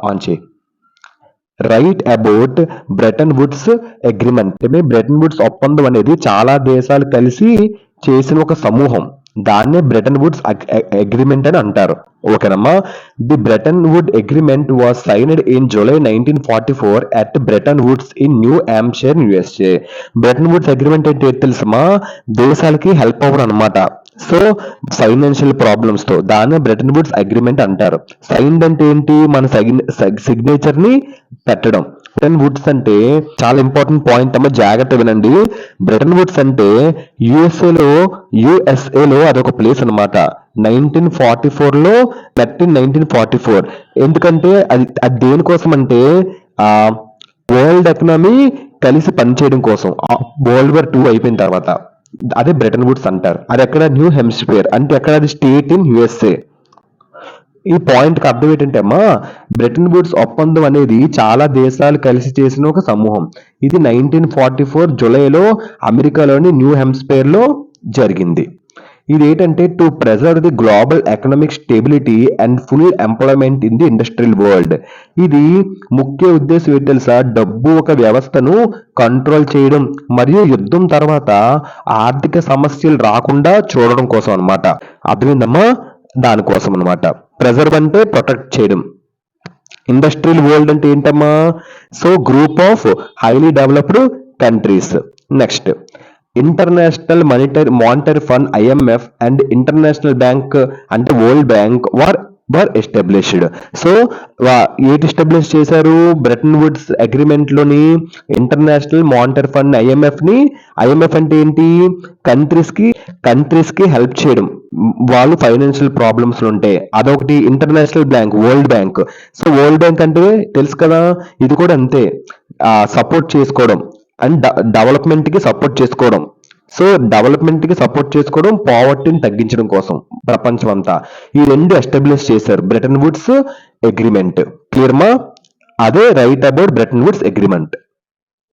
On చేయి. Write about Bretton Woods agreement. Bretton Woods ఒప్పందం అనేది చాలా దేశాలు కలిసి చేసిన ఒక సమూహం. దాన్నే బ్రెటన్ వుడ్స్ అగ్రిమెంట్ అని అంటారు. ఓకేనమ్మా. The Bretton Wood agreement was signed in July 1944 at Bretton Woods in New Hampshire, USA. Bretton Woods agreement అంటే ఏంటి తెలుసమ్మా? దేశాలకి హెల్ప్ అవ్వడం అనమాట. సో ఫైనాన్షియల్ ప్రాబ్లమ్స్ తో దాన్ని బ్రెటన్ వుడ్స్ అగ్రిమెంట్ అంటారు. సైన్డ్ అంటే ఏంటి? మన సిగ్నేచర్ ని పెట్టడం. బ్రెటన్ వుడ్స్ అంటే చాలా ఇంపార్టెంట్ పాయింట్ అమ్మ, జాగ్రత్త వినండి. బ్రెటన్ వుడ్స్ అంటే యుఎస్ఏలో అదొక ప్లేస్ అనమాట. 1944. ఎందుకంటే అది దేనికోసం అంటే వరల్డ్ ఎకనామీ కలిసి పనిచేయడం కోసం. వరల్డ్ వార్ 2 అయిపోయిన తర్వాత అదే బ్రెటన్ వుడ్స్ అంటారు. అది ఎక్కడ? న్యూ హెమ్స్పియర్ అంటే ఎక్కడ? అది స్టేట్ ఇన్ యుఎస్ఏ. ఈ పాయింట్ కి అర్థం ఏంటంటే అమ్మా, బ్రెటన్ వుడ్స్ ఒప్పందం అనేది చాలా దేశాలు కలిసి చేసిన ఒక సమూహం. ఇది 1944 జూలైలో అమెరికాలోని న్యూ హెమ్స్పియర్ లో జరిగింది. ఇది ఏంటంటే to preserve the global economic stability and full employment in the industrial world. ఇది ముఖ్య ఉద్దేశం ఏంటి తెలుసా? డబ్బు ఒక వ్యవస్థను కంట్రోల్ చేయడం మరియు యుద్ధం తర్వాత ఆర్థిక సమస్యలు రాకుండా చూడడం కోసం అన్నమాట. అర్థమైందమ్మా? దానికోసం అన్నమాట. ప్రెజర్వ్ అంటే ప్రొటెక్ట్ చేయడం. ఇండస్ట్రియల్ వరల్డ్ అంటే ఏంటమ్మా? So group of highly developed countries. Next, international monetary fund IMF and international bank అంటే వరల్డ్ బ్యాంక్ వర్ ఎస్టాబ్లిష్డ్. సో ఏంటి ఎస్టాబ్లిష్ చేశారు? బ్రెటన్ వుడ్స్ అగ్రిమెంట్ లోని ఇంటర్నేషనల్ మానిటరీ ఫండ్ ఐఎంఎఫ్ అంటే ఏంటి? కంట్రీస్ కి హెల్ప్ చేయడం. వాళ్ళు ఫైనాన్షియల్ ప్రాబ్లమ్స్ ఉంటే. అదొకటి. International bank world bank. So world bank అంటే తెలుసు కదా, ఇది కూడా అంతే. సపోర్ట్ చేసుకోవడం అండ్ డెవలప్మెంట్ కి సపోర్ట్ చేసుకోవడం. సో డెవలప్మెంట్ కి సపోర్ట్ చేసుకోవడం, పావర్టీని తగ్గించడం కోసం ప్రపంచం అంతా. ఈ రెండు ఎస్టాబ్లిష్ చేశారు బ్రెటన్ వుడ్స్ అగ్రిమెంట్. క్లియర్ మా? అదే write about Bretton Woods agreement.